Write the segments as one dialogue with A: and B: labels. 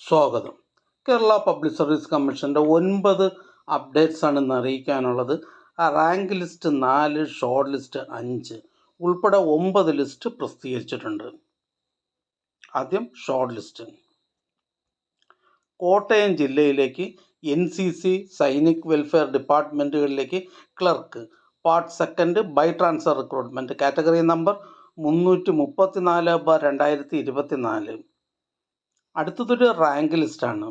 A: സ്വാഗതം. Kerala public service കമ്മീഷൻ്റെ 9 updates ആണ് ഇന്ന് അറിയിക്കാനുള്ളത്. റാങ്ക് ലിസ്റ്റ് 4, ഷോർട്ട് ലിസ്റ്റ് 5 ഉൾപ്പെടെ 9 ലിസ്റ്റ് പ്രസിദ്ധീകരിച്ചിട്ടുണ്ട്. ആദ്യം ഷോർട്ട് ലിസ്റ്റ്. കോട്ടയം ജില്ലയിലേക്ക് NCC സൈനിക് വെൽഫെയർ ഡിപ്പാർട്ട്മെൻറ്റുകളിലേക്ക് clerk part second by transfer recruitment category number 334/2024. അടുത്തതൊരു റാങ്ക് ലിസ്റ്റാണ്.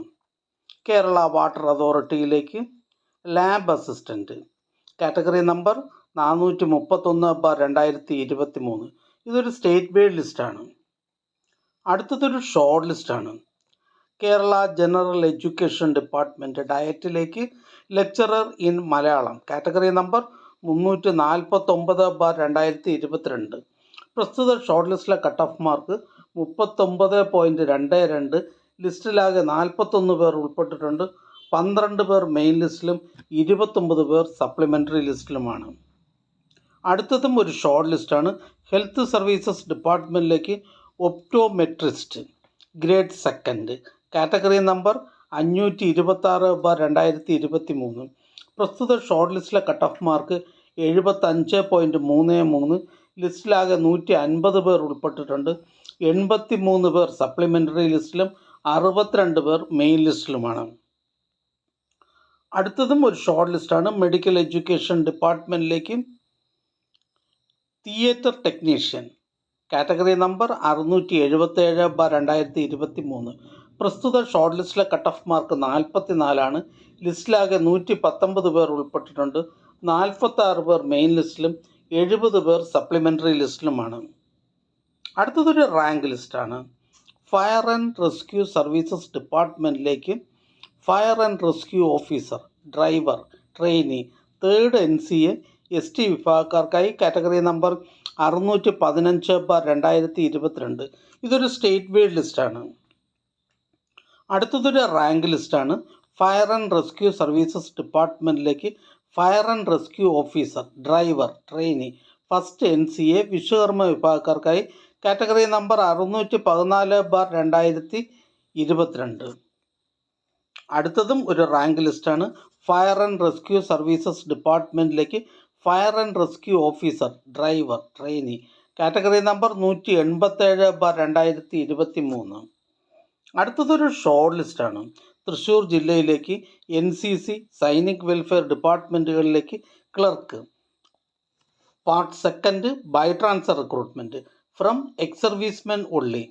A: കേരള വാട്ടർ അതോറിറ്റിയിലേക്ക് ലാബ് അസിസ്റ്റൻറ്റ് കാറ്റഗറി നമ്പർ 431/2023. ഇതൊരു സ്റ്റേറ്റ് വൈഡ് ലിസ്റ്റാണ്. അടുത്തതൊരു ഷോർട്ട് ലിസ്റ്റാണ്. കേരള ജനറൽ എഡ്യൂക്കേഷൻ ഡിപ്പാർട്ട്മെൻറ്റ് ഡയറ്റിലേക്ക് lecturer in Malayalam category number 349/2022. പ്രസ്തുത ഷോർട്ട് ലിസ്റ്റിലെ കട്ട് ഓഫ് മാർക്ക് 39.22. ലിസ്റ്റിലാകെ 41 പേർ ഉൾപ്പെട്ടിട്ടുണ്ട്. 12 പേർ മെയിൻ ലിസ്റ്റിലും 29 പേർ സപ്ലിമെൻ്ററി ലിസ്റ്റിലുമാണ്. അടുത്തതും ഒരു ഷോർട്ട് ലിസ്റ്റാണ്. ഹെൽത്ത് സർവീസസ് ഡിപ്പാർട്ട്മെൻറ്റിലേക്ക് optometrist grade second category number 526/2023. പ്രസ്തുത ഷോർട്ട് ലിസ്റ്റിലെ കട്ട് ഓഫ് മാർക്ക് 75.33. ലിസ്റ്റിലാകെ 150 പേർ ഉൾപ്പെട്ടിട്ടുണ്ട്. 83 പേർ സപ്ലിമെൻ്ററി ലിസ്റ്റിലും 62 പേർ മെയിൻ ലിസ്റ്റിലുമാണ്. അടുത്തതും ഒരു ഷോർട്ട് ലിസ്റ്റാണ്. മെഡിക്കൽ എഡ്യൂക്കേഷൻ ഡിപ്പാർട്ട്മെൻറ്റിലേക്ക് തിയേറ്റർ ടെക്നീഷ്യൻ കാറ്റഗറി നമ്പർ 677/2023. പ്രസ്തുത ഷോർട്ട് ലിസ്റ്റിലെ കട്ട് ഓഫ് മാർക്ക് 44. ലിസ്റ്റിലാകെ 119 പേർ ഉൾപ്പെട്ടിട്ടുണ്ട്. 46 പേർ മെയിൻ ലിസ്റ്റിലും 70 പേർ സപ്ലിമെൻ്ററി ലിസ്റ്റിലുമാണ്. അടുത്തതൊരു റാങ്ക് ലിസ്റ്റാണ്. ഫയർ ആൻഡ് റെസ്ക്യൂ സർവീസസ് ഡിപ്പാർട്ട്മെൻറ്റിലേക്ക് fire and rescue officer driver trainee 3rd NCA ST വിഭാഗക്കാർക്കായി കാറ്റഗറി നമ്പർ 615/2022. ഇതൊരു സ്റ്റേറ്റ് വൈഡ് ലിസ്റ്റാണ്. അടുത്തതൊരു റാങ്ക് ലിസ്റ്റാണ്. ഫയർ ആൻഡ് റെസ്ക്യൂ സർവീസസ് ഡിപ്പാർട്ട്മെൻറ്റിലേക്ക് fire and rescue officer driver trainee 1st NCA Vishwakarma വിഭാഗക്കാർക്കായി category number 614/2022. അടുത്തതും ഒരു റാങ്ക് ലിസ്റ്റാണ്. ഫയർ ആൻഡ് റെസ്ക്യൂ സർവീസസ് ഡിപ്പാർട്ട്മെൻറ്റിലേക്ക് fire and rescue officer driver trainee category number 187/2023. അടുത്തതൊരു ഷോർട്ട് ലിസ്റ്റാണ്. തൃശ്ശൂർ ജില്ലയിലേക്ക് NCC സൈനിക് വെൽഫെയർ ഡിപ്പാർട്ട്മെൻറ്റുകളിലേക്ക് clerk part second by transfer recruitment from ex servicemen only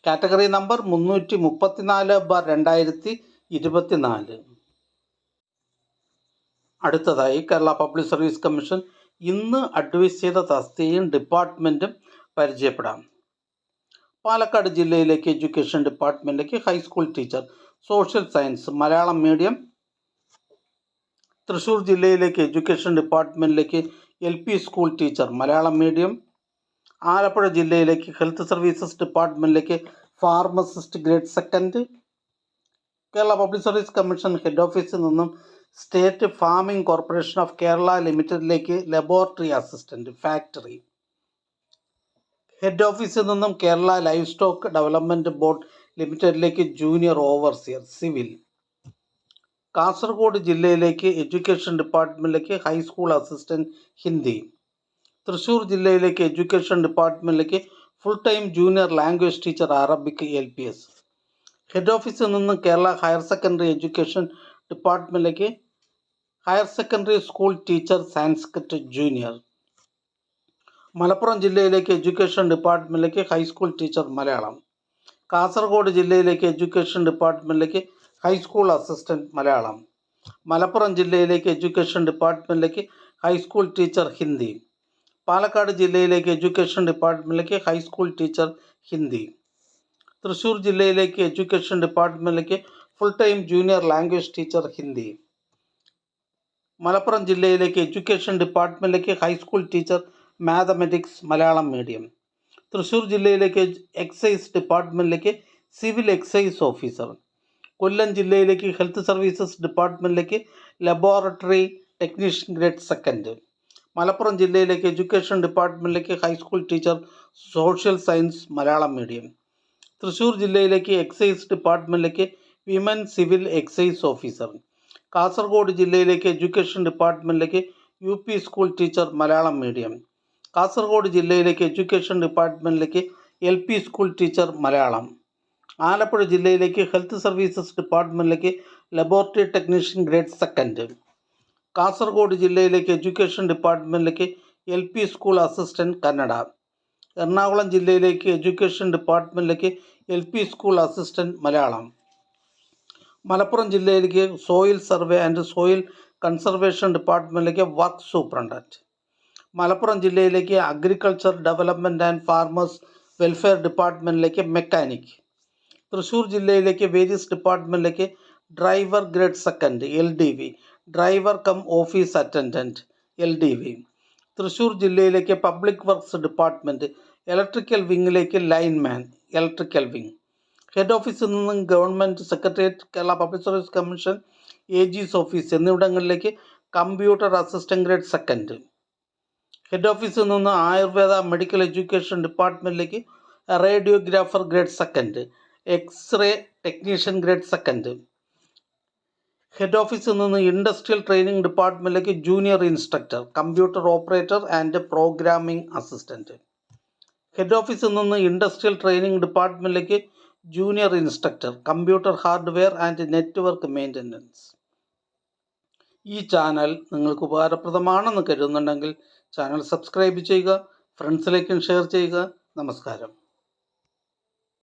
A: category number 334/2024. അടുത്തതായി കേരള പബ്ലിക് സർവീസ് കമ്മീഷൻ ഇന്ന് advise ചെയ്ത തസ്തികയും ഡിപ്പാർട്ട്മെൻറ്റും പരിചയപ്പെടാം. പാലക്കാട് ജില്ലയിലേക്ക് എഡ്യൂക്കേഷൻ ഡിപ്പാർട്ട്മെൻറ്റിലേക്ക് high school teacher social science Malayalam medium. Thrissur ജില്ലയിലേക്ക് എഡ്യൂക്കേഷൻ ഡിപ്പാർട്ട്മെൻറ്റിലേക്ക് LP school teacher Malayalam medium. Alappuzha ജില്ലയിലേക്ക് ഹെൽത്ത് സർവീസസ് ഡിപ്പാർട്ട്മെൻറ്റിലേക്ക് pharmacist grade second. Kerala public service commission head ഓഫീസിൽ നിന്നും state farming corporation of Kerala ലിമിറ്റഡിലേക്ക് ലബോറട്ടറി അസിസ്റ്റൻറ്റ് ഫാക്ടറി. ഹെഡ് ഓഫീസിൽ നിന്നും Kerala livestock development board ലിമിറ്റഡിലേക്ക് ജൂനിയർ ഓവർസിയർ സിവിൽ. കാസർഗോഡ് ജില്ലയിലേക്ക് എഡ്യൂക്കേഷൻ ഡിപ്പാർട്ട്മെൻറ്റിലേക്ക് ഹൈസ്കൂൾ അസിസ്റ്റൻറ്റ് ഹിന്ദി. തൃശ്ശൂർ ജില്ലയിലേക്ക് എഡ്യൂക്കേഷൻ ഡിപ്പാർട്ട്മെൻറ്റിലേക്ക് full time junior language teacher Arabic LPS. Head ഓഫീസിൽ നിന്ന് കേരള ഹയർ സെക്കൻഡറി എഡ്യൂക്കേഷൻ ഡിപ്പാർട്ട്മെൻറ്റിലേക്ക് higher secondary school teacher Sanskrit junior. Malappuram ജില്ലയിലേക്ക് എഡ്യൂക്കേഷൻ ഡിപ്പാർട്ട്മെൻറ്റിലേക്ക് ഹൈസ്കൂൾ ടീച്ചർ മലയാളം. കാസർഗോഡ് ജില്ലയിലേക്ക് എഡ്യൂക്കേഷൻ ഡിപ്പാർട്ട്മെൻറ്റിലേക്ക് ഹൈസ്കൂൾ അസിസ്റ്റൻറ്റ് മലയാളം. മലപ്പുറം ജില്ലയിലേക്ക് എഡ്യൂക്കേഷൻ ഡിപ്പാർട്ട്മെൻറ്റിലേക്ക് ഹൈസ്കൂൾ ടീച്ചർ ഹിന്ദി. പാലക്കാട് ജില്ലയിലേക്ക് എഡ്യൂക്കേഷൻ ഡിപ്പാർട്ട്മെൻറ്റിലേക്ക് ഹൈസ്കൂൾ ടീച്ചർ ഹിന്ദി. തൃശ്ശൂർ ജില്ലയിലേക്ക് എഡ്യൂക്കേഷൻ ഡിപ്പാർട്ട്മെൻറ്റിലേക്ക് full time junior language teacher Hindi. Malappuram ജില്ലയിലേക്ക് എഡ്യൂക്കേഷൻ ഡിപ്പാർട്ട്മെൻറ്റിലേക്ക് high school teacher mathematics Malayalam medium. Thrissur ജില്ലയിലേക്ക് എക്സൈസ് ഡിപ്പാർട്ട്മെൻറ്റിലേക്ക് സിവിൽ എക്സൈസ് ഓഫീസർ. കൊല്ലം ജില്ലയിലേക്ക് ഹെൽത്ത് സർവീസസ് ഡിപ്പാർട്ട്മെൻറ്റിലേക്ക് laboratory technician grade second. Malappuram ജില്ലയിലേക്ക് എഡ്യൂക്കേഷൻ ഡിപ്പാർട്ട്മെൻറ്റിലേക്ക് high school teacher social science Malayalam medium. Thrissur ജില്ലയിലേക്ക് എക്സൈസ് ഡിപ്പാർട്ട്മെൻറ്റിലേക്ക് women civil excise officer. Kasaragod ജില്ലയിലേക്ക് എഡ്യൂക്കേഷൻ ഡിപ്പാർട്ട്മെൻറ്റിലേക്ക് UP school teacher Malayalam medium. Kasaragod ജില്ലയിലേക്ക് എഡ്യൂക്കേഷൻ ഡിപ്പാർട്ട്മെൻറ്റിലേക്ക് LP school teacher Malayalam. Alappuzha ജില്ലയിലേക്ക് ഹെൽത്ത് സർവീസസ് ഡിപ്പാർട്ട്മെൻറ്റിലേക്ക് ലബോറട്ടറി ടെക്നീഷ്യൻ ഗ്രേഡ് 2. കാസർഗോഡ് ജില്ലയിലേക്ക് എഡ്യൂക്കേഷൻ ഡിപ്പാർട്ട്മെൻറ്റിലേക്ക് LP school assistant Kannada. Ernakulam ജില്ലയിലേക്ക് എഡ്യൂക്കേഷൻ ഡിപ്പാർട്ട്മെൻറ്റിലേക്ക് LP school assistant Malayalam. Malappuram ജില്ലയിലേക്ക് soil survey and soil conservation ഡിപ്പാർട്ട്മെൻറ്റിലേക്ക് വർക്ക് സൂപ്രണ്ടൻറ്റ്. മലപ്പുറം ജില്ലയിലേക്ക് agriculture development and farmers welfare ഡിപ്പാർട്ട്മെൻറ്റിലേക്ക് മെക്കാനിക്. തൃശ്ശൂർ ജില്ലയിലേക്ക് വേരിയസ് ഡിപ്പാർട്ട്മെൻറ്റിലേക്ക് driver grade 2 LDV, driver cum office attendant LDV. Thrissur ജില്ലയിലേക്ക് പബ്ലിക് വർക്ക്സ് ഡിപ്പാർട്ട്മെൻറ്റ് ഇലക്ട്രിക്കൽ വിങ്ങിലേക്ക് ലൈൻമാൻ ഇലക്ട്രിക്കൽ വിങ്. ഹെഡ് ഓഫീസിൽ നിന്നും government secretariat, Kerala public service commission, AG's office എന്നിവിടങ്ങളിലേക്ക് computer assistant grade 2. Head ഓഫീസിൽ നിന്ന് ആയുർവേദ മെഡിക്കൽ എഡ്യൂക്കേഷൻ ഡിപ്പാർട്ട്മെൻറ്റിലേക്ക് radiographer grade 2, x ray technician grade 2. Head ഓഫീസിൽ നിന്ന് ഇൻഡസ്ട്രിയൽ ട്രെയിനിങ് ഡിപ്പാർട്ട്മെൻറ്റിലേക്ക് junior instructor, computer operator and programming assistant. Head ഓഫീസിൽ നിന്ന് ഇൻഡസ്ട്രിയൽ ട്രെയിനിങ് ഡിപ്പാർട്ട്മെൻറ്റിലേക്ക് junior instructor, computer hardware and network maintenance. ഈ ചാനൽ നിങ്ങൾക്ക് ഉപകാരപ്രദമാണെന്ന് കരുതുന്നുണ്ടെങ്കിൽ ചാനൽ സബ്സ്ക്രൈബ് ചെയ്യുക, ഫ്രണ്ട്സിലേക്കും ഷെയർ ചെയ്യുക. നമസ്കാരം.